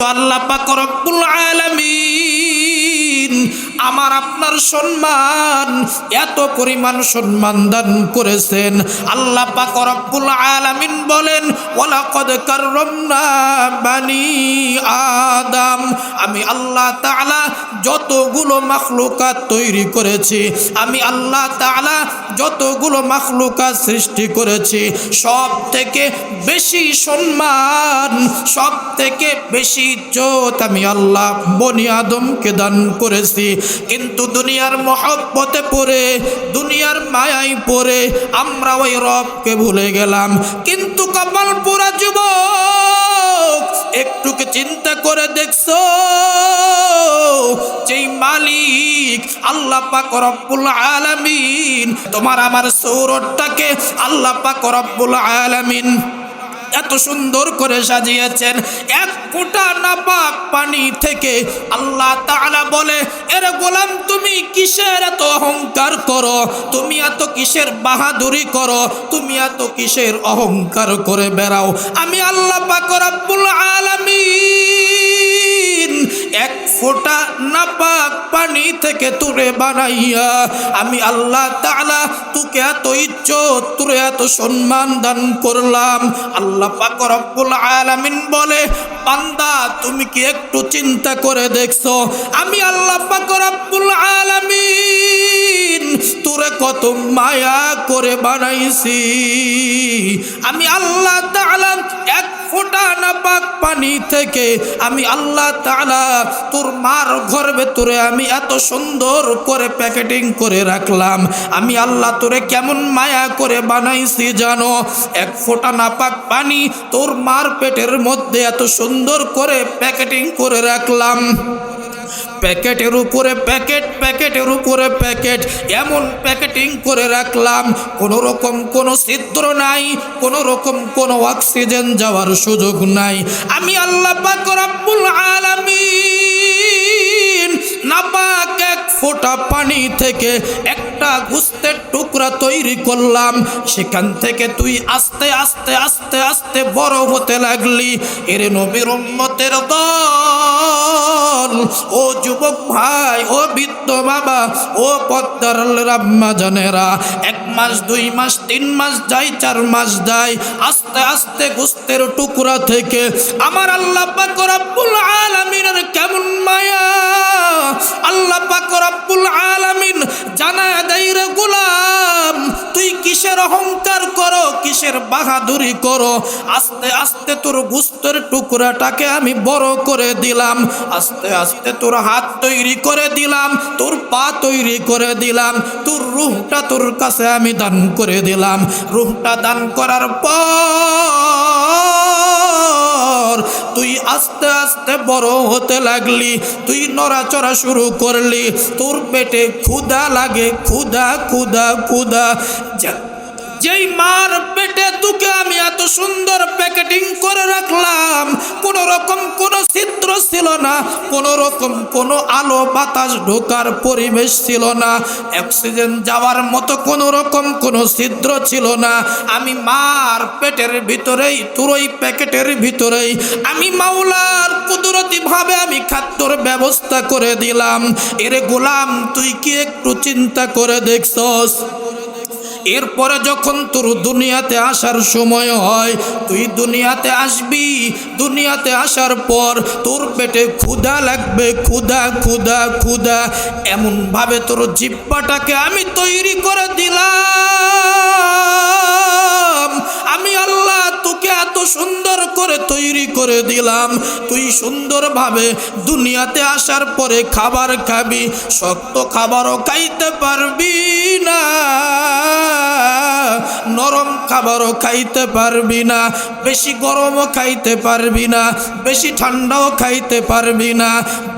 আল্লাহ পাক রব্বুল আলামিন আমার আপনার সম্মান এত পরিমাণ সম্মান দান করেছেন। আল্লাহ পাক রব্বুল আলামিন বলেন, ওয়ালাকাদ কাররামনা বানি আদম। আমি আল্লাহ তাআলা যতগুলো মাখলুকাত তৈরি করেছি, আমি আল্লাহ তাআলা যতগুলো মাখলুকাত সৃষ্টি করেছি, সব থেকে বেশি সম্মান, সব থেকে বেশি ইজ্জত আমি আল্লাহ বনি আদমকে দান করেছি। কিন্তু দুনিয়ার মহব্বতে পড়ে, দুনিয়ার মায়ায় পড়ে আমরা ওই রবকে ভুলে গেলাম। কিন্তু কপাল পোড়া যুবক, একটুকে চিন্তা করে দেখছো, যেই মালিক আল্লাহ পাক রব্বুল আলামিন তোমার আমার সৌরটাকে আল্লাহ পাক রব্বুল আলামিন এত সুন্দর করে সাজিয়েছেন, এক ফোঁটা নাপাক পানি থেকে আল্লাহ তাআলা বলে, এরে গোলাম তুমি কিসের এত অহংকার করো, তুমি এত কিসের বাহাদুরি করো, তুমি এত কিসের অহংকার করে বেড়াও। আমি আল্লাহ পাক রব্বুল আলামিন এক ফোঁটা নাপাক পানি থেকে তুলে বানাইয়া আমি আল্লাহ তাআলা তোকে এত ইজ্জত, তোরে এত সম্মান দান করলাম। আল্লাহ পাক রব্বুল আলামিন বলে, বান্দা তুমি কি একটু চিন্তা করে দেখছো আমি আল্লাহ পাক রব্বুল আলামিন তোরে কত মায়া করে বানাইছি। আমি আল্লাহ তাআলা এক ফোঁটা নাপাক পানি থেকে আমি আল্লাহ তাআলা তোর মার গর্ভে তোরে আমি এত সুন্দর করে প্যাকেটিং করে রাখলাম। আমি আল্লাহ তোরে কেমন মায়া করে বানাইছি জানো? এক ফোঁটা নাপাক পানি তোর মার পেটের মধ্যে এত সুন্দর করে প্যাকেটিং করে রাখলাম। প্যাকেটের উপরে প্যাকেট, প্যাকেটের উপরে প্যাকেট, এমন প্যাকেটিং করে রাখলাম কোনো রকম কোনো ছিদ্র নাই, কোনো রকম কোনো অক্সিজেন যাওয়ার সুযোগ নাই। আমি আল্লাহ পাক রব্বুল আলামিন নাপাক এক ফোঁটা পানি থেকে একটা গোস্তের টুকরা তৈরি করলাম। সেখান থেকে তুই আস্তে আস্তে আস্তে আস্তে বড় হতে লাগলি। এর নবীর উম্মতের দল, ও যুবক ভাই, ও বৃদ্ধ বাবা, ও পদ্মার আম্মা জানেরা, 1 মাস 2 মাস 3 মাস যায়, 4 মাস যায়, আস্তে আস্তে গোস্তের টুকরা থেকে আমার আল্লাহ পাক রব্বুল আলামিনের কেমন মায়া। আল্লাহ পাক রব্বুল আলামিন জানায় দেয়, রে গোলাম তুই কিসের অহংকার করো, কিসের বাহাদুরি করো, আস্তে আস্তে তোর গোস্তের টুকরাটাকে আমি বড় করে দিলাম, আস্তে আস্তে তোর হাত তৈরি করে দিলাম, তোর পা তৈরি করে দিলাম, তোর রূহটা তোর কাছে আমি দান করে দিলাম। রূহটা দান করার পর তুই আস্তে আস্তে বড় হতে লাগলি, তুই নড়াচড়া শুরু করলি, তোর পেটে ক্ষুধা লাগে, ক্ষুধা ক্ষুধা ক্ষুধা। যেই মার পেটে তোকে আমি এত সুন্দর প্যাকেটিং করে রাখলাম, কোনো রকম কোনো ছিদ্র ছিল না, কোনো রকম কোনো আলো বাতাস ঢোকার পরিবেশ ছিল না, অক্সিজেন যাওয়ার মতো কোনো রকম কোনো ছিদ্র ছিল না। আমি মার পেটের ভিতরেই, তোর ওই প্যাকেটের ভিতরেই আমি মাওলার কুদরতি ভাবে আমি খাদ্যর ব্যবস্থা করে দিলাম। এরে গোলাম তুই কি একটু চিন্তা করে দেখছস? এরপরে যখন তোর দুনিয়াতে আসার সময় হয়, তুই দুনিয়াতে আসবি, দুনিয়াতে আসার পর তোর পেটে ক্ষুধা লাগবে, ক্ষুধা ক্ষুধা ক্ষুধা। এমনভাবে তোর জিহ্বাটাকে আমি তৈরি করে দিলাম। আমি আল্লাহ তোকে এত সুন্দর করে তৈরি করে দিলাম, তুই সুন্দরভাবে দুনিয়াতে আসার পরে খাবার খাবি, শক্ত খাবারও খাইতে পারবি না, নরম খাবারও খাইতে পারবি না, বেশি গরমও খাইতে পারবি না, বেশি ঠান্ডাও খাইতে পারবি না।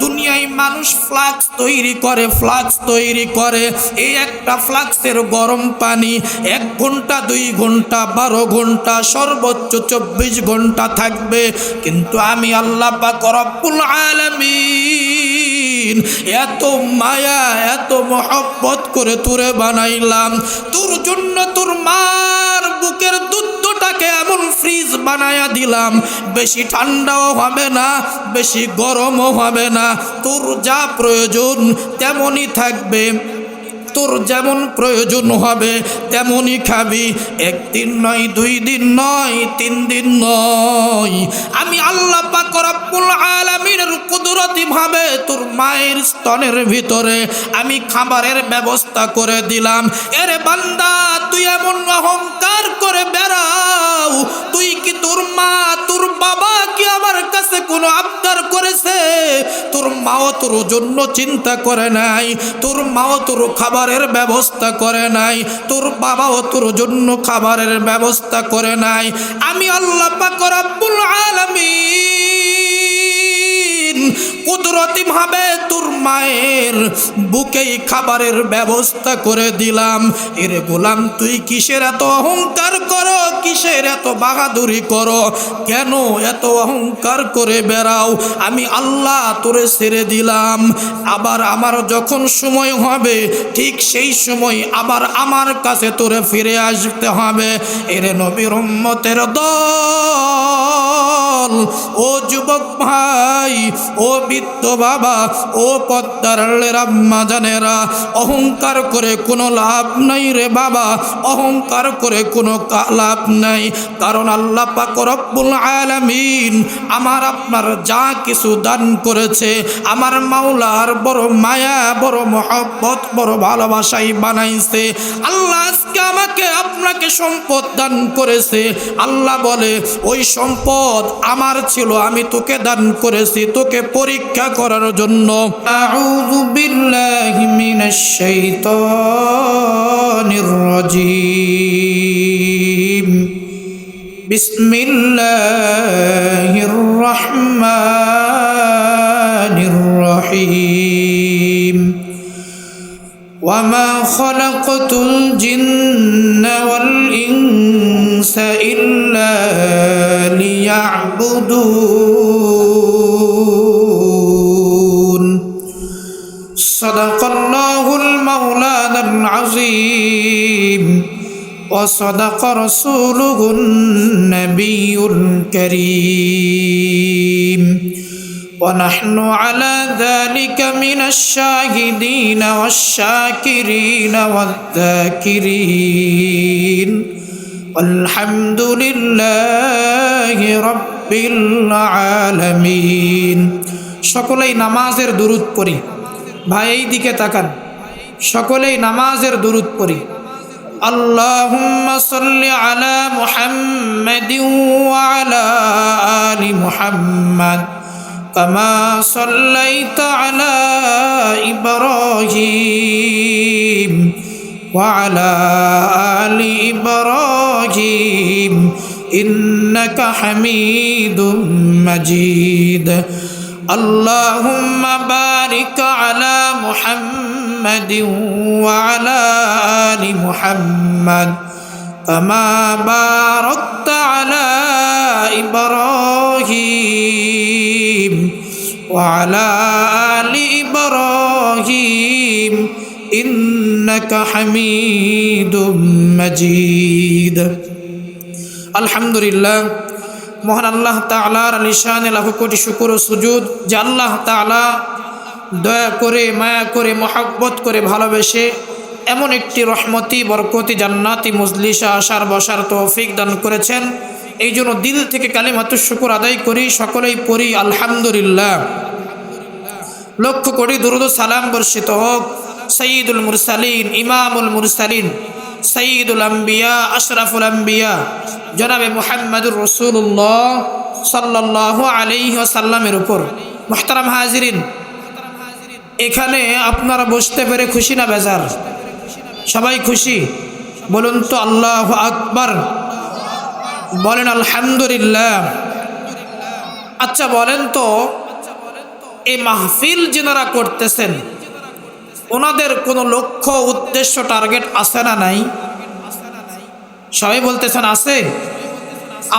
দুনিয়ায় মানুষ ফ্লাক্স তৈরি করে, ফ্লাক্স তৈরি করে, এই একটা ফ্লাক্সের গরম পানি 1 ঘন্টা 2 ঘন্টা 12 ঘন্টা সর্বোচ্চ 24 ঘন্টা থাকবে। কিন্তু আমি আল্লাহ পাক রব্বুল আলামিন এত মায়া, এত মহব্বত করে তোরে বানাইলাম, তোর জন্য তোর মার বুকের দুধটাকে এমন ফ্রিজ বানায়া দিলাম, বেশি ঠান্ডাও হবে না, বেশি গরমও হবে না, তোর যা প্রয়োজন তেমনই থাকবে, তোর যেমন প্রয়োজন হবে তেমনই খাবি। একদিন নয়, 2 দিন নয়, 3 দিন নয়। আমি আল্লাহ পাক রব্বুল আলামিনের কুদরতি ভাবে তোর মায়ের স্তনের ভিতরে আমি খাবারের ব্যবস্থা করে দিলাম। এরে বান্দা, তুই এমন অহংকার করে বেড়াও, তুই কি তোর মা তোর বাবা কি আমার কাছে কোনো আবদার করেছে? তোর মাও তোর জন্য চিন্তা করে নাই, তোর মাও তোর খাবারের ব্যবস্থা করে নাই, তোর বাবাও তোর জন্য খাবারের ব্যবস্থা করে নাই। আমি আল্লাহ পাক রব্বুল আলামিন কুদরতি ভাবে তোর মায়ের বুকেই খাবারের ব্যবস্থা করে দিলাম। এর গোলাম, তুই কিসের এত অহংকার করো, কিসের এত বাহাদুরি করো, কেন এত অহংকার করে বেড়াও? আমি আল্লাহ তোরে ছেড়ে দিলাম, আবার আমার যখন সময় হবে ঠিক সেই সময় আবার আমার কাছে তোরে ফিরে আসতে হবে। এর নবীর উম্মতের দল, ও যুবক ভাই, ও বৃদ্ধ বাবা, ও পদ্মার আম্মা জানেরা, অহংকার করে কোনো লাভ নাই রে বাবা, অহংকার করে কোনো লাভ নাই। কারণ আল্লাহ পাক রব্বুল আলামিন আমার আপনার যা কিছু দান করেছে, আমার মাওলার বড় মায়া, বড় মহব্বত, বড় ভালোবাসাই বানাইছে। আল্লাহ আজকে আমাকে আপনাকে সম্পদ দান করেছে। আল্লাহ বলে, ওই সম্পদ আমার ছিল, আমি তোকে দান করেছি তোকে পরীক্ষা করার জন্য। আউযু বিল্লাহি মিনাশ শাইতানির রাজীম। বিসমিল্লাহির রহমানির রহিম। ওয়ামা খালাকতুল জিন্না ওয়াল ইনসা ইল্লা লিয়াবুদুন। সাদাকাল্লাহুল মাওলানাল আযীম ওয়া সাদাকা রাসূলুহুন নাবিয়্যুল কারীম। ونحن على ذلك من الشاهدين والشاكرين والذاكرين والحمد لله رب العالمين। সকলেই নামাজের দুরূদ পড়ি। ভাই এই দিকে তাকান, সকলেই নামাজের দুরূদ পড়ি। আল্লাহুম্মা সাল্লি আলা মুহাম্মাদিন ওয়া আলা আলি মুহাম্মাদ কামা সাল্লাইতা আলা ইব্রাহিম ওয়া আলা আলি ইব্রাহিম ইন্নাকা হামিদুম মাজিদ। আল্লাহুম্মা বারিক আলা মুহাম্মাদিন ওয়া আলা আলি মুহাম্মাদ কামা বারাকতা আলা ইব্রাহিম ওয়া আলা আলি ইব্রাহিম ইন্নাকা হামিদুম মাজিদ। আলহামদুলিল্লাহ, মহান আল্লাহ তাআলার আলিশানে লাখো কোটি শুকর ও সুজুদ যে আল্লাহ তাআলা দয়া করে, মায়া করে, মহব্বত করে, ভালোবেসে এমন একটি রহমতি বরকতি জান্নাতি মজলিসে আসার বসার তৌফিক দান করেছেন। এই জন্য দিল থেকে কালিমাতুশ শুকর আদায় করি, সকলেই পড়ি আলহামদুলিল্লাহ। লক্ষ কোটি দুরূদ ও সালাম বর্ষিত হোক সাইয়্যিদুল মুরসালিন, ইমামুল মুরসালিন, সাইয়্যিদুল আম্বিয়া, আশরাফুল আম্বিয়া জনাবে মুহাম্মদুর রাসূলুল্লাহ সাল্লাল্লাহু আলাইহি ওয়াসাল্লামের উপর। মুহতারাম হাজিরিন, এখানে আপনারা বসতে পেরে খুশি না বেজার? সবাই খুশি? বলুন তো আল্লাহু আকবার, বলেন আলহামদুলিল্লাহ। আচ্ছা বলেন তো, এই মাহফিল যিনারা করতেছেন ওনাদের কোনো লক্ষ্য, উদ্দেশ্য, টার্গেট আছে না নাই? সবাই বলতেছেন আছে।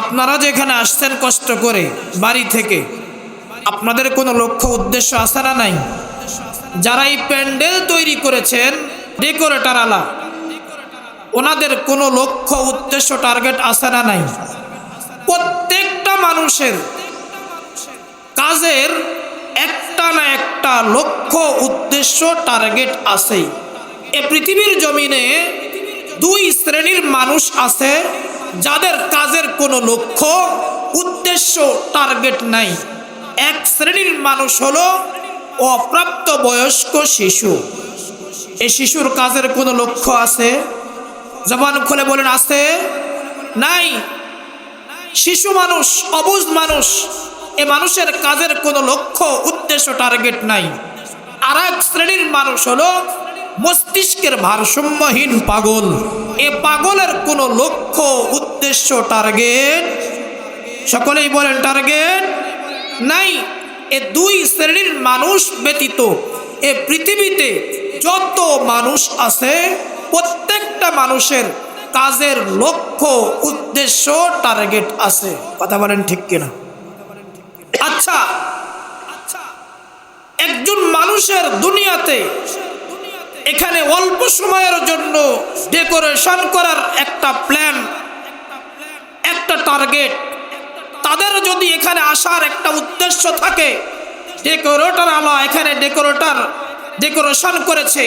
আপনারা যেখানে আসছেন কষ্ট করে বাড়ি থেকে, আপনাদের কোনো লক্ষ্য উদ্দেশ্য আছে না নাই? যারা এই প্যান্ডেল তৈরি করেছেন, ডেকোরেটর আলা, ওনাদের কোনো লক্ষ্য উদ্দেশ্য টার্গেট আছে না নাই? প্রত্যেকটা মানুষের কাজের একটা না একটা লক্ষ্য, উদ্দেশ্য, টার্গেট আছে। এ পৃথিবীর জমিনে দুই শ্রেণীর মানুষ আছে যাদের কাজের কোনো লক্ষ্য, উদ্দেশ্য, টার্গেট নাই। এক শ্রেণীর মানুষ হলো অপ্রাপ্ত বয়স্ক শিশু। এই শিশুর কাজের কোনো লক্ষ্য আছে? জবান খুলে বলেন আছে? নাই। শিশু মানুষ, অবুঝ মানুষ, এ মানুষের কাজের কোনো লক্ষ্য, উদ্দেশ্য, টার্গেট নাই। আর এক শ্রেণীর মানুষ হলো মস্তিষ্কের ভারসাম্যহীন পাগল। এ পাগলের কোনো লক্ষ্য, উদ্দেশ্য, টার্গেট, সকলেই বলেন টার্গেট নাই। এ দুই শ্রেণীর মানুষ ব্যতীত এ পৃথিবীতে যত মানুষ আছে প্রত্যেকটা মানুষের কাজের লক্ষ্য, উদ্দেশ্য, টার্গেট আছে। কথা বলেন ঠিক কিনা? আচ্ছা, একজন মানুষের দুনিয়াতে এখানে অল্প সময়ের জন্য ডেকোরেশন করার একটা প্ল্যান, একটা টার্গেট, তাদের যদি এখানে আসার একটা উদ্দেশ্য থাকে, ডেকোরেটর আলা এখানে ডেকোরেশন করেছে,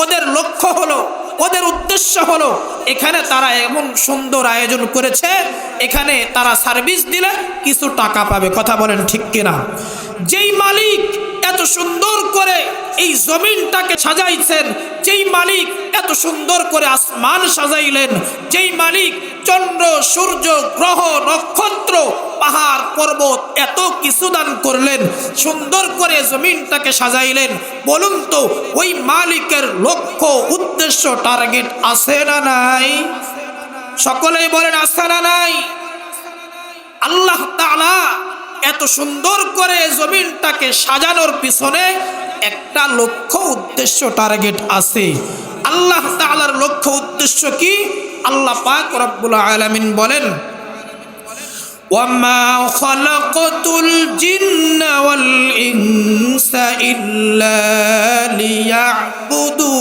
ওদের লক্ষ্য হলো, ওদের উদ্দেশ্য হলো এখানে তারা এমন সুন্দর আয়োজন করেছে, এখানে তারা সার্ভিস দিলে কিছু টাকা পাবে। কথা বলেন ঠিক কিনা? যেই মালিক এত সুন্দর করে এই জমিনটাকে সাজাইছেন, যেই মালিক এত সুন্দর করে আসমান সাজাইলেন, যেই মালিক চন্দ্র, সূর্য, গ্রহ, নক্ষত্র, পাহাড়, পর্বত এত কিছু দান করলেন, সুন্দর করে জমিনটাকে সাজাইলেন, বলুন তো ওই মালিকের লক্ষ্য, উদ্দেশ্য, টার্গেট আছে না নাই? সকলেই বলেন আছে না নাই? আল্লাহ তাআলা এত সুন্দর করে জমিনটাকে সাজানোর পিছনে একটা লক্ষ্য, উদ্দেশ্য, টার্গেট আছে। আল্লাহ তাআলার লক্ষ্য, উদ্দেশ্য কি? আল্লাহ পাক রব্বুল আলামিন বলেন, ওয়ামা খালাকাতুল জিন্না ওয়াল ইনসা ইল্লা লিয়াবুদুন।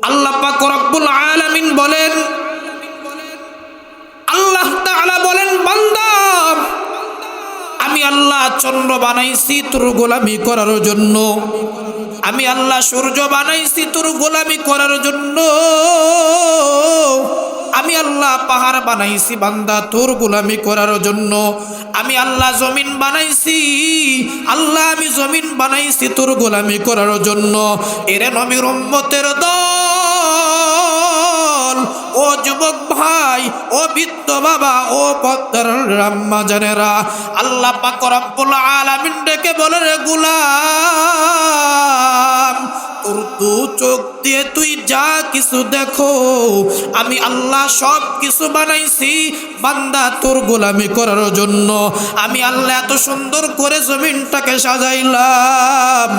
আল্লাহ পাক রব্বুল আলামিন বলেন, আল্লাহ তাআলা বলেন, বান্দা আমি আল্লাহ চন্দ্র বানাইছি তোর গোলামি করার জন্য, আমি আল্লাহ সূর্য বানাইছি তোর গোলামি করার জন্য, আমি আল্লাহ পাহাড় বানাইছি বান্দা তোর গোলামি করার জন্য, আমি আল্লাহ জমিন বানাইছি, আল্লাহ আমি জমিন বানাইছি তোর গোলামি করার জন্য। এরে নবীর উম্মতের দল, ও যুবক ভাই, ও বৃদ্ধ বাবা, ও পদ্মার আম্মা জানেরা, আল্লাহ পাক রব্বুল আলামিন ডেকে বলে, রে গোলাম, তোর দু চোখ দিয়ে তুই যা কিছু দেখো আমি আল্লাহ সব কিছু বানাইছি বান্দা তোর গোলামি করার জন্য। আমি আল্লাহ এত সুন্দর করে জমিনটাকে সাজাইলাম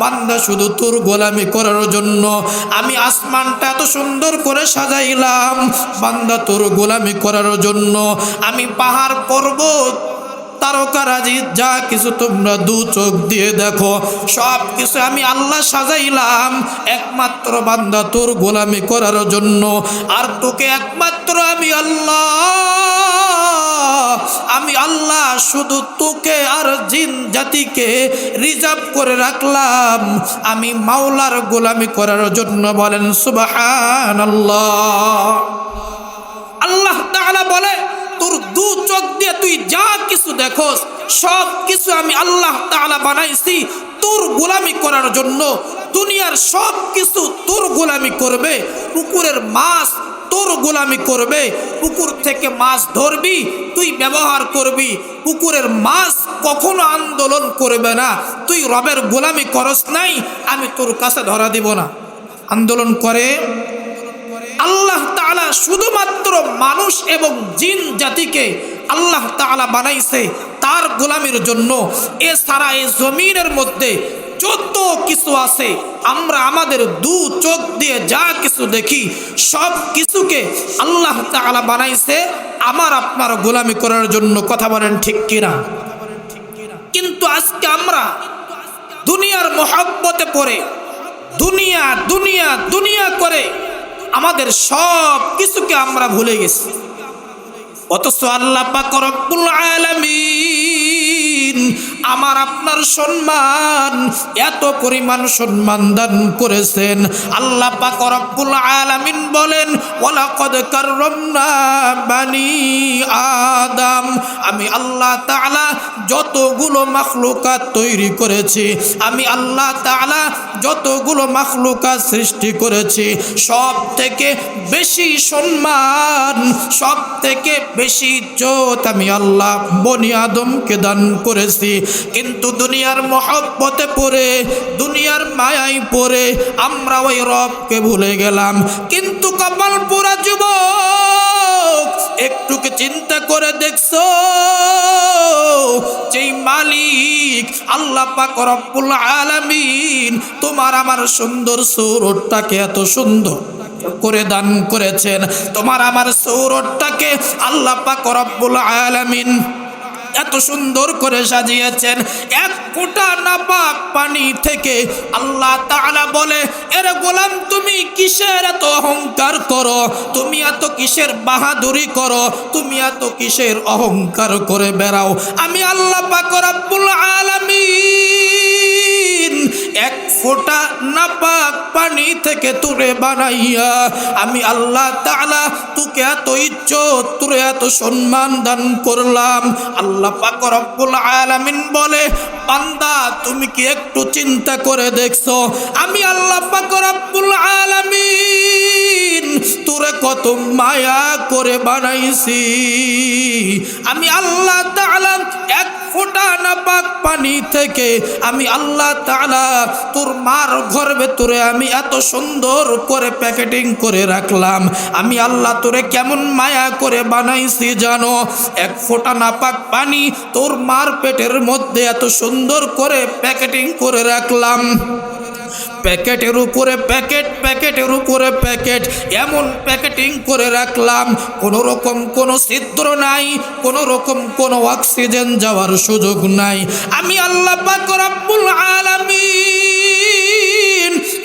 বান্দা শুধু তোর গোলামি করার জন্য। আমি আসমানটা এত সুন্দর করে সাজাইলাম বান্দা তোর গোলামি করার জন্য। আমি পাহাড়, পর্বত, তারকারাজি যা কিছু তোমরা দু চোখ দিয়ে দেখো সব কিছু আমি আল্লাহ সাজাইলাম একমাত্র বান্দা তোর গোলামি করার জন্য। আর তোকে একমাত্র আমি আল্লাহ শুধু তোকে আর জিন জাতিকে রিজার্ভ করে রাখলাম আমি মাওলার গোলামি করার জন্য। বলেন সুবহানাল্লাহ। আল্লাহ তাআলা বলে, তোর দু চোখ দিয়ে তুই যা কিছু দেখোস সব কিছু আমি আল্লাহ তাআলা বানাইছি তোর গোলামি করার জন্য। দুনিয়ার সব কিছু তোর গোলামি করবে। পুকুরের মাছ তোর গোলামি করবে। পুকুর থেকে মাছ ধরবি, তুই ব্যবহার করবি। পুকুরের মাছ কখনো আন্দোলন করবে না, তুই রবের গোলামি করস নাই, আমি তোর কাছে ধরা দিব না। আন্দোলন করে আল্লাহ তাআলা শুধুমাত্র মানুষ এবং জিন জাতিকে আল্লাহ তাআলা বানাইছে তার গোলামির জন্য। এছাড়া এই জমিনের মধ্যে যত কিছু আছে আমরা আমাদের দু চোখ দিয়ে যা কিছু দেখি সব কিছুকে আল্লাহ তাআলা বানাইছে আমার আপনার গোলামি করার জন্য। কথা বলেন ঠিক কিনা? কিন্তু আজকে আমরা দুনিয়ার মহব্বতে পড়ে দুনিয়া দুনিয়া দুনিয়া করে আমাদের সব কিছুকে আমরা ভুলে গেছি। অথচ আল্লাহ পাক রব্বুল আলামিন আমার আপনার সম্মান এত পরিমাণ সম্মান দান করেছেন। আল্লাহ পাক রব্বুল আলামিন বলেন, ওয়ালাকাদ কাররামনা বানি আদম। আমি আল্লাহ তাআলা যতগুলো মাখলুকাত তৈরি করেছি, আমি আল্লাহ তাআলা যতগুলো মাখলুকাত সৃষ্টি করেছি, সব থেকে বেশি সম্মান, সব থেকে বেশি ইজ্জত আমি আল্লাহ বনি আদমকে দান করেছি। কিন্তু দুনিয়ার মহব্বতে পড়ে, দুনিয়ার মায়ায় পড়ে আমরা ওই রবকে ভুলে গেলাম। কিন্তু কপাল পোড়া যুবক, একটুকে চিন্তা করে দেখছো, যেই মালিক আল্লাহ পাক রব্বুল আলামিন তোমার আমার সুন্দর সুরটাকে এত সুন্দর করে দান করেছেন, তোমার আমার সৌরটাকে আল্লাহ পাক রব্বুল আলামিন এত সুন্দর করে সাজিয়েছেন। এক ফোঁটা নাপাক পানি থেকে আল্লাহ তাআলা বলে, এর গোলাম তুমি কিসের এত অহংকার করো, তুমি এত কিসের বাহাদুরি করো, তুমি এত কিসের অহংকার করে বেড়াও। আমি আল্লাহ পাক রব্বুল আলামিন এক ফোঁটা নাপাক পানি থেকে তুলে বানাইয়া আমি আল্লাহ তাআলা তোকে এত ইজ্জত, তোরে এত সম্মান দান করলাম। আল্লাহ পাক রব্বুল আলামিন বলে, বান্দা তুমি কি একটু চিন্তা করে দেখছো, আমি আল্লাহ পাক রব্বুল আলামিন তোরে কত মায়া করে বানাইছি। আমি আল্লাহ তাআলা এক ফোঁটা নাপাক পানি থেকে আমি আল্লাহ তাআলা তোর মার গর্ভে তোরে আমি এত সুন্দর করে প্যাকেটিং করে রাখলাম। আমি আল্লাহ তোরে কেমন মায়া করে বানাইছি জানো? এক ফোঁটা নাপাক পানি তোর মার পেটের মধ্যে এত সুন্দর করে প্যাকেটিং করে রাখলাম। প্যাকেটের উপরে প্যাকেট, প্যাকেটের উপরে প্যাকেট, এমন প্যাকেটিং করে রাখলাম, কোনো রকম কোনো ছিদ্র নাই, কোনো রকম কোনো অক্সিজেন যাওয়ার সুযোগ নাই। আমি আল্লাহ পাক রব্বুল আলামিন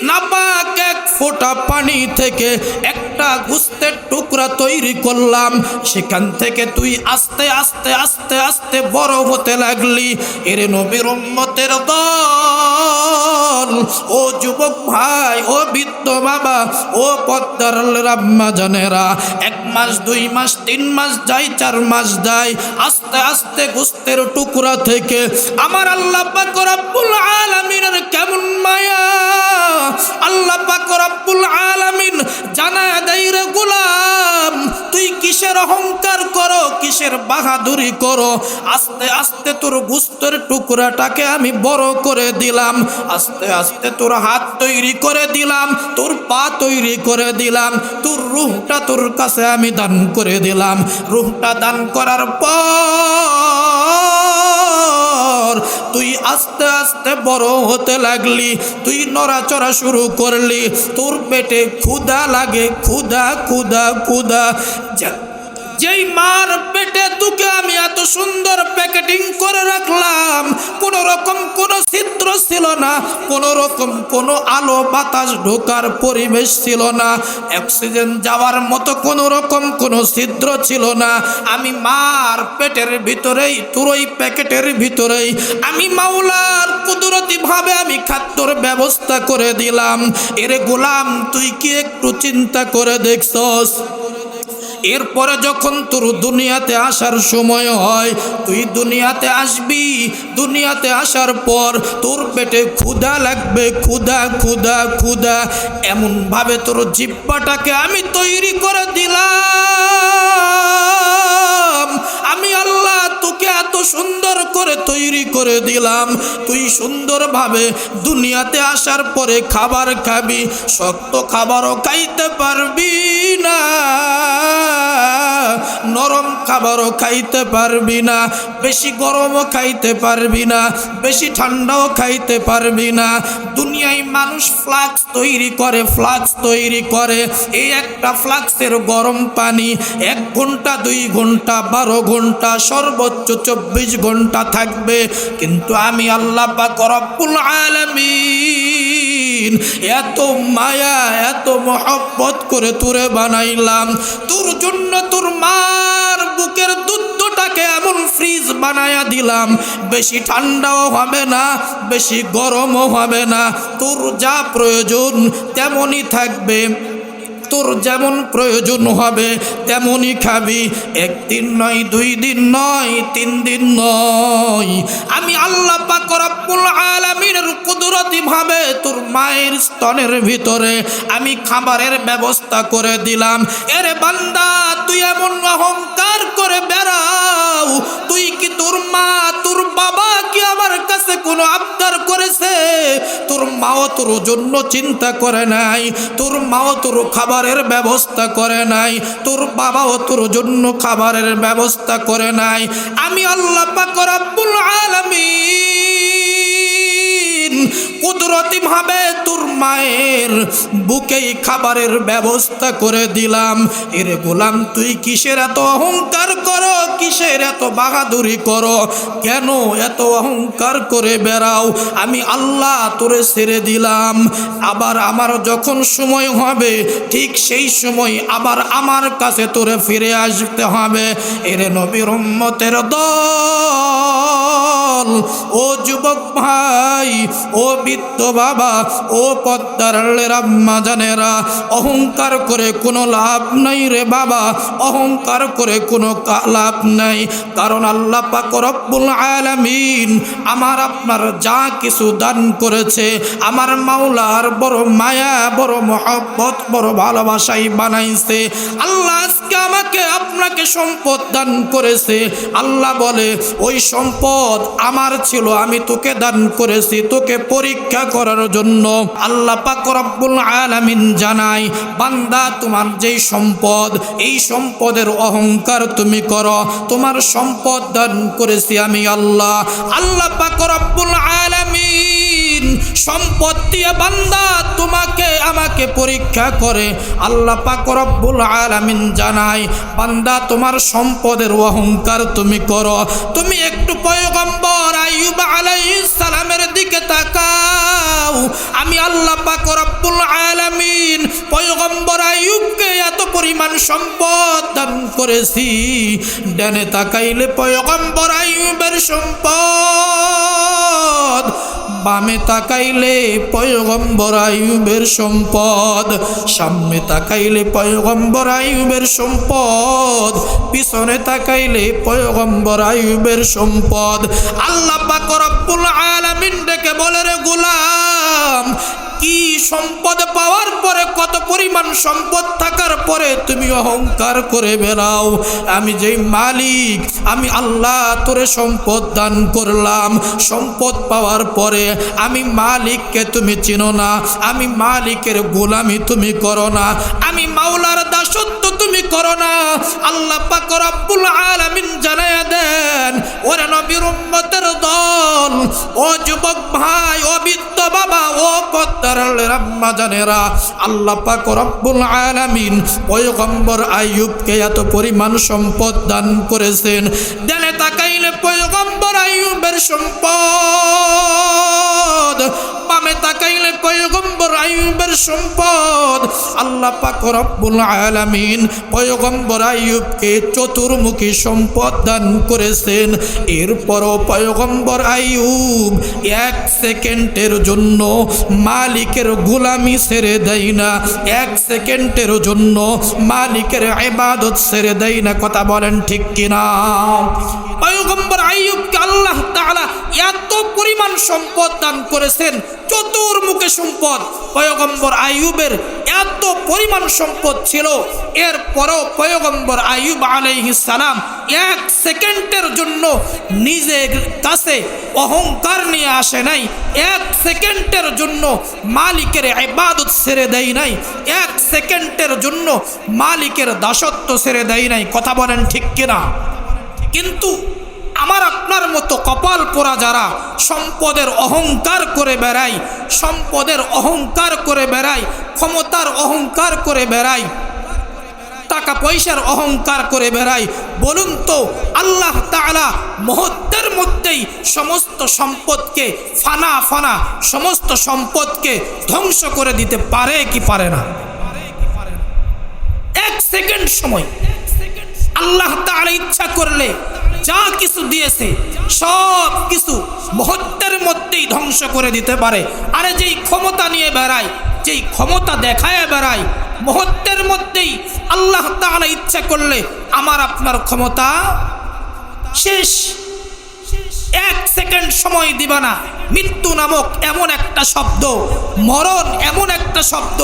নাপাক এক ফোঁটা পানি থেকে একটা গোশতের টুকরা তৈরি করলাম। সেখান থেকে তুই আস্তে আস্তে আস্তে আস্তে বড় হতে লাগলি। এর নবীর উম্মতের দল, ও যুবক ভাই, ও বৃদ্ধ বাবা, ও পদ্মার আম্মা জানেরা, 1 মাস 2 মাস 3 মাস যায়, 4 মাস যায়, আস্তে আস্তে গোশতের টুকরা থেকে আমার আল্লাহ পাক রব্বুল আলামিনের কেমন মায়া। আল্লাহ পাক রব্বুল আলামিন জানায়া দেয়, রে গোলাম তুই কিসের অহংকার করো, কিসের বাহাদুরি করো, আস্তে আস্তে তোর গোশতের টুকরাটাকে আমি বড় করে দিলাম, আস্তে আস্তে তোর হাত তৈরি করে দিলাম, তোর পা তৈরি করে দিলাম, তোর রূহটা তোর কাছে আমি দান করে দিলাম। রূহটা দান করার পর তুই আস্তে আস্তে বড় হতে লাগলি, তুই নড়াচড়া শুরু করলি, তোর পেটে ক্ষুধা লাগে, ক্ষুধা ক্ষুধা ক্ষুধা। যেই মার পেটে তোকে আমি এত সুন্দর প্যাকেটিং করে রাখলাম, কোনো রকম কোনো ছিদ্র ছিল না, কোনো রকম কোনো আলো বাতাস ঢোকার পরিবেশ ছিল না, অক্সিজেন যাওয়ার মতো কোনো রকম কোনো ছিদ্র ছিল না। আমি মার পেটের ভিতরেই, তোর ওই প্যাকেটের ভিতরেই আমি মাওলার কুদরতি ভাবে আমি খাদ্যর ব্যবস্থা করে দিলাম। এরে গোলাম তুই কি একটু চিন্তা করে দেখছস? এরপরে যখন তোর দুনিয়াতে আসার সময় হয়, তুই দুনিয়াতে আসবি, দুনিয়াতে আসার পর তোর পেটে ক্ষুধা লাগবে, ক্ষুধা ক্ষুধা ক্ষুধা। এমনভাবে তোর জিহ্বাটাকে আমি তৈরি করে দিলাম। আমি আল্লাহ তোকে এত সুন্দর করে তৈরি করে দিলাম, তুই সুন্দরভাবে দুনিয়াতে আসার পরে খাবার খাবি, শক্ত খাবারও খাইতে পারবি না, নরম খাবারও খাইতে পারবি না, বেশি গরমও খাইতে পারবি না, বেশি ঠান্ডাও খাইতে পারবি না। দুনিয়ায় মানুষ ফ্লাক্স তৈরি করে, ফ্লাক্স তৈরি করে, এই একটা ফ্লাক্সের গরম পানি 1 ঘন্টা 2 ঘন্টা 12 ঘন্টা সর্বোচ্চ 24 ঘন্টা থাকবে। কিন্তু আমি আল্লাহ পাক রব্বুল আলামিন আলামিন এত মায়া এত মহব্বত করে তোরে বানাইলাম, তোর জন্য তোর মার বুকের দুধটাকে এমন ফ্রিজ বানায়া দিলাম, বেশি ঠান্ডাও হবে না বেশি গরমও হবে না, তোর যা প্রয়োজন তেমনই থাকবে, তোর যেমন প্রয়োজন হবে তেমনই খাবি, একদিন নয় দুই দিন নয় তিন দিন নয়। আমি আল্লাহ পাক রব্বুল আলামিনের কুদরতি ভাবে তোর মায়ের স্তনের ভিতরে আমি খাবারের ব্যবস্থা করে দিলাম। এরে বান্দা তুই এমন অহংকার করে বেড়াও, তুই কি তোর মা তোর বাবা কি আমার কাছে কোনো আবদার করেছে? তোর মাও তোর জন্য চিন্তা করে নাই, তোর মাও তোর খাবারের ব্যবস্থা করে নাই, তোর বাবাও তোর জন্য খাবারের ব্যবস্থা করে নাই। আমি আল্লাহ পাক রব্বুল আলামিন কুদরতি ভাবে তোর মায়ের বুকেই খাবারের ব্যবস্থা করে দিলাম। এরে গোলাম তুই কিসের এত অহংকার করো, কিসের এত বাহাদুরি করো, কেন এত অহংকার করে বেড়াও? আমি আল্লাহ তোরে ছেড়ে দিলাম, আবার আমার যখন সময় হবে ঠিক সেই সময় আবার আমার কাছে তোরে ফিরে আসতে হবে। এরে নবীর উম্মতের দল, ও যুবক ভাই, ও বৃদ্ধ বাবা, ও পদ্মার আম্মা জানেরা, অহংকার করে কোনো লাভ নাই রে বাবা, অহংকার করে কোনো লাভ নাই। কারণ আল্লাহ পাক রব্বুল আলামিন আমার আপনার যা কিছু দান করেছে আমার মাওলার বড় মায়া বড় মহব্বত বড় ভালোবাসাই বানাইছে। আল্লাহ আজকে আমাকে আপনাকে সম্পদ দান করেছে, আল্লাহ বলে ওই সম্পদ আমার ছিল, আমি তোকে দান করেছি তোকে পরীক্ষা করার জন্য। আল্লাহ পাক রব্বুল আলামিন জানাই, বান্দা তোমার যেই সম্পদ এই সম্পদের অহংকার তুমি করো, তোমার সম্পদ দান করেছি আমি আল্লাহ। আল্লাহ পাক রব্বুল আলামিন সম্পদ দিয়ে বান্দা তোমাকে আমাকে পরীক্ষা করে। আল্লাহ পাক রব্বুল আলামিন জানাই, বান্দা তোমার সম্পদের অহংকার তুমি করো। তুমি একটু পয়গম্বর আইয়ুব আলাইহিস সালামের দিকে তাকাও, আমি আল্লাহ পাক রব্বুল আলামিন পয়গম্বর আইয়ুবকে এত পরিমাণ সম্পদ দান করেছি, ডানে তাকাইলে পয়গম্বর আইয়ুবের সম্পদ, বামে তাকাইলে পয়গম্বর আইয়ুবের সম্পদ, সামনে তাকাইলে পয়গম্বর আইয়ুবের সম্পদ, পিছনে তাকাইলে পয়গম্বর আইয়ুবের সম্পদ। আল্লাহ পাক রব্বুল আলামিন ডেকে বলে, রে গোলাম, কি সম্পদ পাওয়ার পরে, কত পরিমাণ সম্পদ থাকার পরে তুমি অহংকার করে বেড়াও? আমি যেই মালিক, আমি আল্লাহ তোরে সম্পদ দান করলাম, সম্পদ পাওয়ার পরে আমি মালিককে তুমি চিনো না, আমি মালিকের গোলামি তুমি করো না, আমি মাওলার দাসত্ব তুমি করো না। আল্লাহ পাক রব্বুল আলামিন জানায়া দেন, ওরে নবীর উম্মতের দল, ও যুবক ভাই, ও বৃদ্ধ বাবা, ও পদ্মার আম্মা জানেরা, আল্লাহ পাক রব্বুল আলামিন পয়গম্বর আইয়ুবকে এত পরিমাণ সম্পদ দান করেছেন, ডানে তাকাইলে পয়গম্বর আইয়ুবের সম্পদ, বামে তাকাইলে পয়গম্বর আইয়ুবের সম্পদ। আল্লাহ পাক রব্বুল আলামিন পয়গম্বর আইয়ুবকে চতুর্মুখী সম্পদ দান করেছেন। এরপরও পয়গম্বর আইয়ুব এক সেকেন্ডের জন্য মালিকের গোলামি ছেড়ে দেয় না, এক সেকেন্ডের জন্য মালিকের ইবাদত ছেড়ে দেয় না। কথা বলেন ঠিক কিনা? পয়গম্বর আইয়ুবকে আল্লাহ তাআলা এত পরিমাণ সম্পদ দান করেছেন, চতুর্মুখী সম্পদ। পয়গম্বর আইয়ুবের এত পরিমাণ সম্পদ ছিল, এরপরও পয়গম্বর আইয়ুব আলাইহিস সালাম এক সেকেন্ডের জন্য নিজের কাছে অহংকার নিয়ে আসে নাই, এক সেকেন্ডের জন্য মালিকের ইবাদত ছেড়ে দেয় নাই, এক সেকেন্ডের জন্য মালিকের দাসত্ব ছেড়ে দেয় নাই। কথা বলেন ঠিক কিনা? কিন্তু আমার আপনার মতো কপাল পোড়া যারা সম্পদের অহংকার করে বেড়ায়, সম্পদের অহংকার করে বেড়ায়, ক্ষমতার অহংকার করে বেড়ায়, টাকা পয়সার অহংকার করে বেড়ায়, বলুন তো আল্লাহ তাআলা মুহূর্তের মধ্যে মধ্যেই সমস্ত সম্পদকে ফানা ফানা সমস্ত সম্পদকে ধ্বংস করে দিতে পারে কি পারে না? এক সেকেন্ড সময় আল্লাহ তাআলা ইচ্ছা করলে যা কিছু দিয়েছে সব কিছু মুহূর্তের মধ্যেই ধ্বংস করে দিতে পারে। আরে যেই ক্ষমতা নিয়ে বেড়ায়, যেই ক্ষমতা দেখায় বেড়ায়, মুহূর্তের মধ্যেই আল্লাহ তাআলা ইচ্ছা করলে আমার আপনার ক্ষমতা শেষ। এক সেকেন্ড সময় দিবা না। মৃত্যু নামক এমন একটা শব্দ, মরণ এমন একটা শব্দ,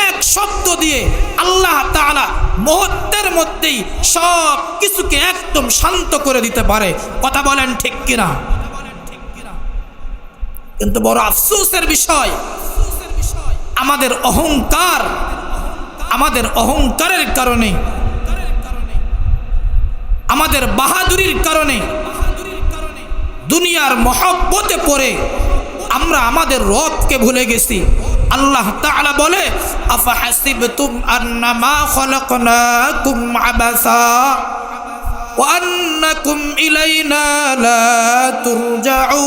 এক শব্দ দিয়ে আল্লাহ তাআলা মুহূর্তের মধ্যেই সব কিছুকে একদম শান্ত করে দিতে পারে। কথা বলেন ঠিক কিনা? কিন্তু বড় আফসোসের বিষয়, আমাদের অহংকারের কারণে, আমাদের বাহাদুরির কারণে, দুনিয়ার মহব্বতে পড়ে আমরা আমাদের রবকে ভুলে গেছি। আল্লাহ তাআলা বলে, আফাহাসিবতুম আন্নামা খলাকনাকুম আবাসা ওয়া আন্নাকুম ইলাইনা লা তুরজাউন।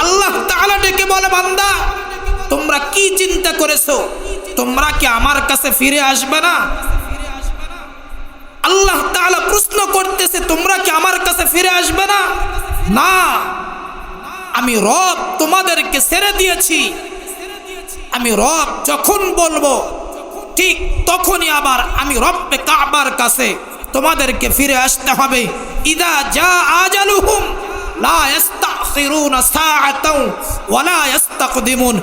আল্লাহ তাআলা ডেকে বলে, বান্দা তোমরা কি চিন্তা করেছো? তোমরা কি আমার কাছে ফিরে আসবে না? আল্লাহ তাআলা প্রশ্ন করতেছে, তোমরা কি আমার কাছে ফিরে আসবে না? না, আমি রব তোমাদেরকে ছেড়ে দিয়েছি। আমি রব যখন বলবো ঠিক তখনই আবার আমি রব্বে কাবার কাছে তোমাদেরকে ফিরে আসতে হবে। ইদা জা আজালুহুম লা ইস্তাখিরুনা সাআতাও ওয়া লা ইস্তাকদিমুন।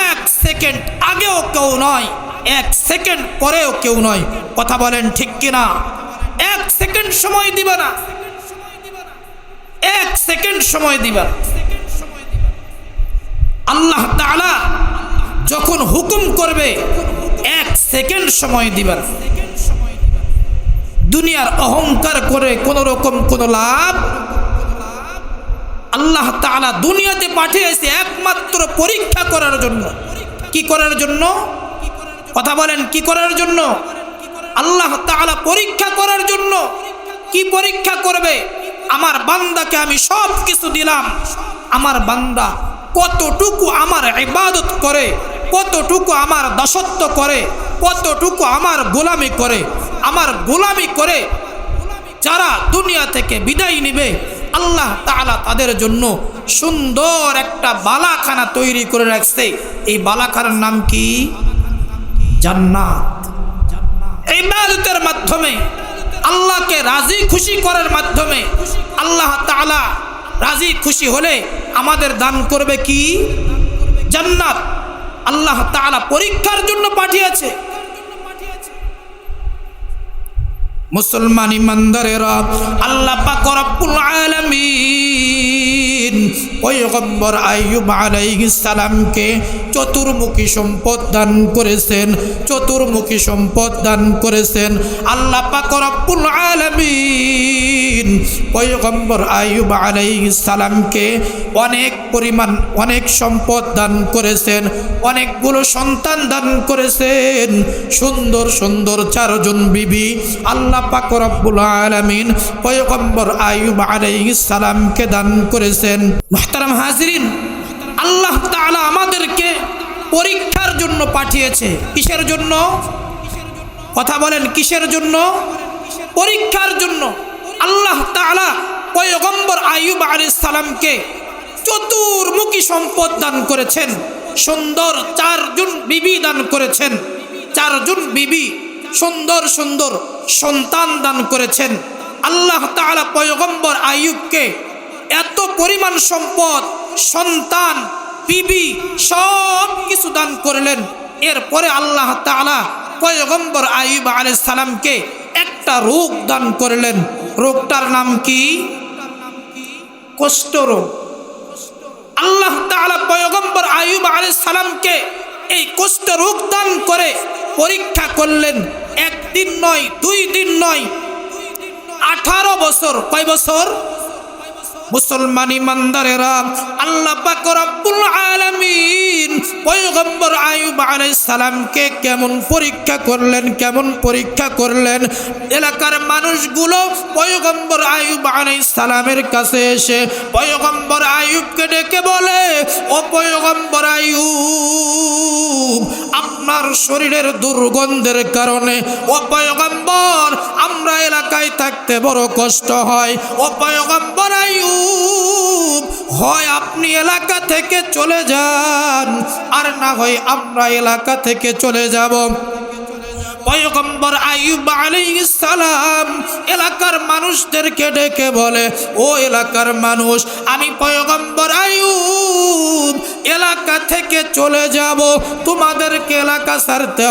এক সেকেন্ড আগেও কেউ নয়, এক সেকেন্ড পরেও কেউ নয়। কথা বলেন ঠিক কিনা? এক সেকেন্ড সময় দিবা না, এক সেকেন্ড সময় দিবা। আল্লাহ তাআলা যখন হুকুম করবে এক সেকেন্ড সময় দিবা। দুনিয়ার অহংকার করে কোন রকম কোনো লাভ। আল্লাহ তাআলা দুনিয়াতে পাঠিয়েছে একমাত্র পরীক্ষা করার জন্য। কি করার জন্য? কথা বলেন, কি করার জন্য? আল্লাহ তাআলা পরীক্ষা করার জন্য। কি পরীক্ষা করবে? আমার বান্দাকে আমি সব কিছু দিলাম, আমার বান্দা কতটুকু আমার ইবাদত করে, কতটুকু আমার দাসত্ব করে, কতটুকু আমার গোলামি করে। আমার গোলামি করে যারা দুনিয়া থেকে বিদায় নেবে, আল্লাহ তাআলা তাদের জন্য সুন্দর একটা বালাখানা তৈরি করে রাখছে। এই বালাখানার নাম কি? জান্নাত। ইবাদতের মাধ্যমে, আল্লাহকে রাজি খুশি করার মাধ্যমে আল্লাহ তাআলা রাজি খুশি হলে আমাদের দান করবে কি? জান্নাত। আল্লাহ তাআলা পরীক্ষার জন্য পাঠিয়েছে। মুসলমান ইমানদারেরা, আল্লাহ পাক রব্বুল আলামিন পয়গম্বর আইয়ুব আলাইহিস সালামকে চতুর্মুখী সম্পদ দান করেছেন, চতুর্মুখী সম্পদ দান করেছেন। আল্লাহ পাক রব্বুল আলামিন পয়গম্বর আইয়ুব আলাইহিস সালামকে অনেক পরিমাণ অনেক সম্পদ দান করেছেন, অনেকগুলো সন্তান দান করেছেন, সুন্দর সুন্দর চারজন বিবি আল্লাহ পাক রব্বুল আলামিন পয়গম্বর আইয়ুব আলাইহিস সালামকে দান করেছেন। মুহতারাম হাজিরিন, আল্লাহ তাআলা আমাদেরকে পরীক্ষার জন্য পাঠিয়েছে। কিসের জন্য? কথা বলেন, কিসের জন্য? পরীক্ষার জন্য। আল্লাহ তাআলা পয়গম্বর আইয়ুব আলাইহিস সালামকে চতুর্মুখী সম্পদ দান করেছেন, সুন্দর চারজন বিবি দান করেছেন, চারজন বিবি সুন্দর সুন্দর সন্তান দান করেছেন। আল্লাহ তাআলা পয়গম্বর আইয়ুবকে এত পরিমাণ সম্পদ, সন্তান, বিবি সব কিছু দান করলেন। এরপরে আল্লাহ তাআলা পয়গম্বর আইয়ুব আলাইহিস সালামকে একটা রোগ দান করলেন। রোগটার নাম কি? কুষ্ঠ রোগ। আল্লাহ তাআলা পয়গম্বর আইয়ুব আলাইহিস সালামকে এই কুষ্ঠ রোগ দান করে পরীক্ষা করলেন। একদিন নয়, 2 দিন নয়, 18 বছর। কয় বছর? মুসলমান ইমানদারেরা, আল্লাহ পাক রব্বুল আলামিন পয়গম্বর আইয়ুব আলাইহিস সালামকে কেমন পরীক্ষা করলেন। এলাকার মানুষগুলো পয়গম্বর আইয়ুব আলাইহিস সালামের কাছে এসে পয়গম্বর আইয়ুবকে ডেকে বলে, ও পয়গম্বর আইয়ুব, আপনার শরীরের দুর্গন্ধের কারণে ও পয়গম্বর আমরা এলাকায় থাকতে বড় কষ্ট হয়। ও পয়গম্বর আইয়ুব, হয় আপনি এলাকা থেকে চলে যান, আর না হয় আমরা এলাকা থেকে চলে যাব। পয়গম্বর আইয়ুব আলাইহিস সালাম এলাকার মানুষদেরকে ডেকে বলে, ও এলাকার মানুষ, আমি পয়গম্বর আইয়ুব এলাকা থেকে চলে যাব, তোমাদেরকে এলাকা ছাড়তে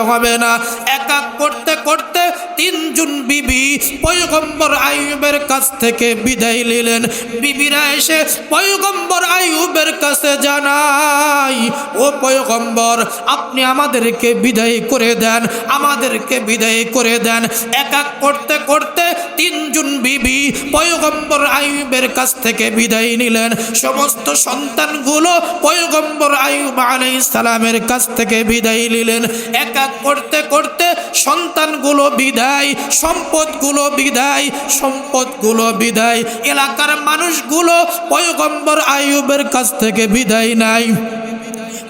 হবে না। একা করতে করতে তিনজন বিবি পয়গম্বর আইয়ুবের কাছ থেকে বিদায় নিলেন। বিবিরা এসে পয়গম্বর আইয়ুবের কাছে জানাই, ও পয়গম্বর, আপনি আমাদেরকে বিদায় করে দেন। একা করতে করতে তিনজন বিবি পয়গম্বর আইয়ুবের কাছ থেকে বিদায় নিলেন। সমস্ত সন্তানগুলো পয়গম্বর আইয়ুব আলাইহিস সালামের কাছ থেকে বিদায় নিলেন। একা করতে করতে সন্তানগুলো বিদায়, সম্পদগুলো বিদায়, এলাকার মানুষগুলো পয়গম্বর আইয়ুবের কাছ থেকে বিদায় নাই।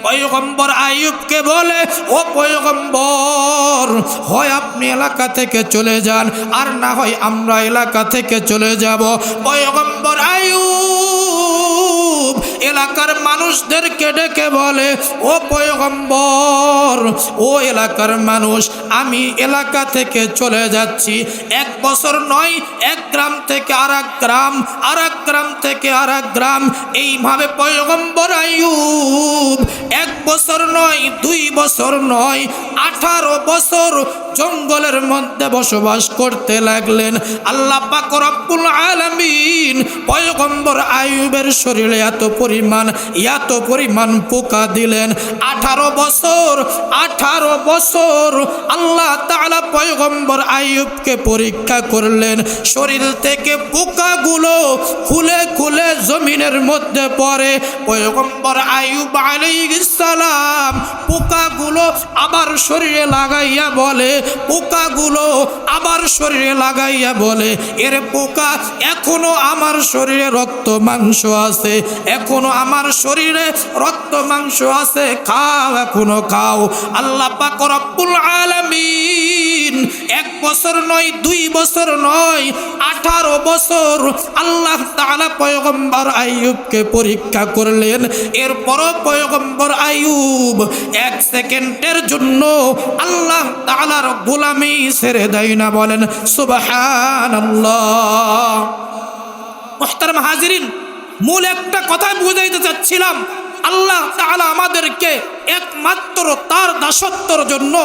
পয়গম্বর আইয়ুবকে বলে, ও পয়গম্বর, হয় আপনি এলাকা থেকে চলে যান, আর না হয় আমরা এলাকা থেকে চলে যাব। পয়গম্বর আইয়ুব এলাকার মানুষদেরকে ডেকে বলে, ও পয়গম্বর, ও এলাকার মানুষ, আমি এলাকা থেকে চলে যাচ্ছি। 1 বছর নয়, এক গ্রাম থেকে আরেক গ্রাম, আরেক গ্রাম থেকে আরেক গ্রাম, এইভাবে পয়গম্বর আইয়ুব 1 বছর নয়, 2 বছর নয়, 18 বছর জঙ্গলের মধ্যে বসবাস করতে লাগলেন। আল্লাহ পাক রব্বুল আলামিন পয়গম্বর আইয়ুবের শরীরে এত পরিমাণ পোকা দিলেন। 18 বছর আল্লাহ তাআলা পয়গম্বর আইয়ুবকে পরীক্ষা করলেন। শরীর থেকে পোকাগুলো খুলে জমিনের মধ্যে পড়ে। পয়গম্বর আইয়ুব আলাইহিস সালাম পোকাগুলো আবার শরীরে লাগাইয়া বলে, এর পোকা, এখনো আমার শরীরে রক্ত মাংস আছে, এখনো খাও। আল্লাহ পাক রব্বুল আলামিন 1 বছর নয়, 2 বছর নয়, 18 বছর আল্লাহ তাআলা পয়গম্বর আইয়ুবকে পরীক্ষা করলেন। এরপরও পয়গম্বর আইয়ুব 1 সেকেন্ডের জন্য আল্লাহ তাআলার গোলামি ছেড়ে দেয় না। বলেন সুবহানাল্লাহ। মুহতারাম হাজিরিন, মূল একটা কথা বুঝাইতে চাচ্ছিলাম, আল্লাহ তাআলা আমাদেরকে একমাত্র তার দাসত্বর জন্য,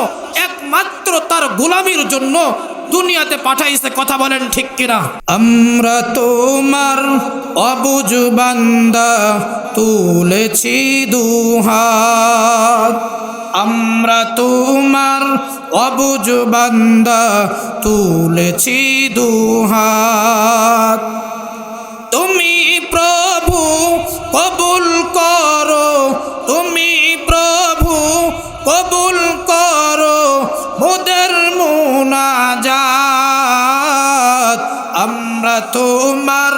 একমাত্র তার গোলামির জন্য দুনিয়াতে পাঠাইছে। কথা বলেন ঠিক কিনা? আমরা তোমার অবুঝ বান্দা, তুলেছি দুহাত। আমরা তোমার অবুঝ বান্দা, তুলেছি দুহাত। তুমি প্রভু কবুল করো, তুমি প্রভু কবুল করো মোদের মুনাজাত। আমরা তোমার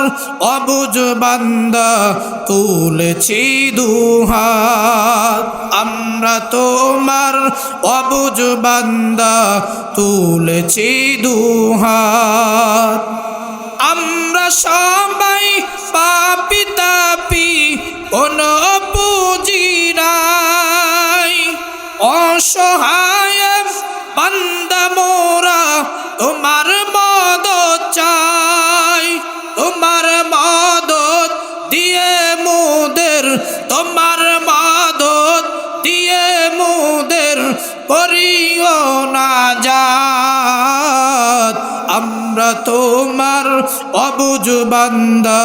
অবুঝ বান্দা, তুলেছি দুহাত। আমরা তোমার অবুঝ বান্দা, তুলেছি দুহাত। আমরা সবাই পাপী তাপী, কোনো পুঁজি নাই, অসহায় বান্দা মোরা, তোমার মদদ চাই। তোমার মদদ দিয়ে মোদের, তোমার মদদ দিয়ে মোদের করিও নাজাত। আমরা তোমার অবুঝ বান্দা,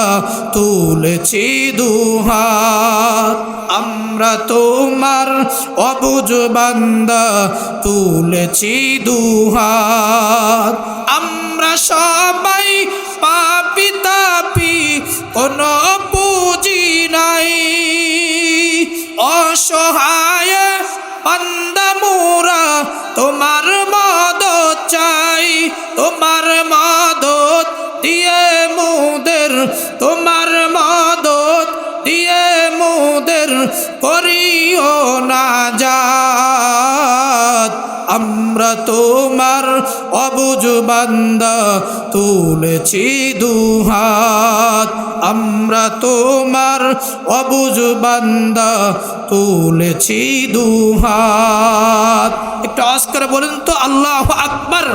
তুলেছি দুহাত। আমরা তোমার অবুঝ বান্দা, তুলেছি দুহাত। আমরা সবাই তোমার অবুঝ বান্দা তুলেছি দুহাত, আমরা তোমার অবুঝ বান্দা তুলেছি দুহাত। একটু আওয়াজ করে বলেন তো আল্লাহু আকবার।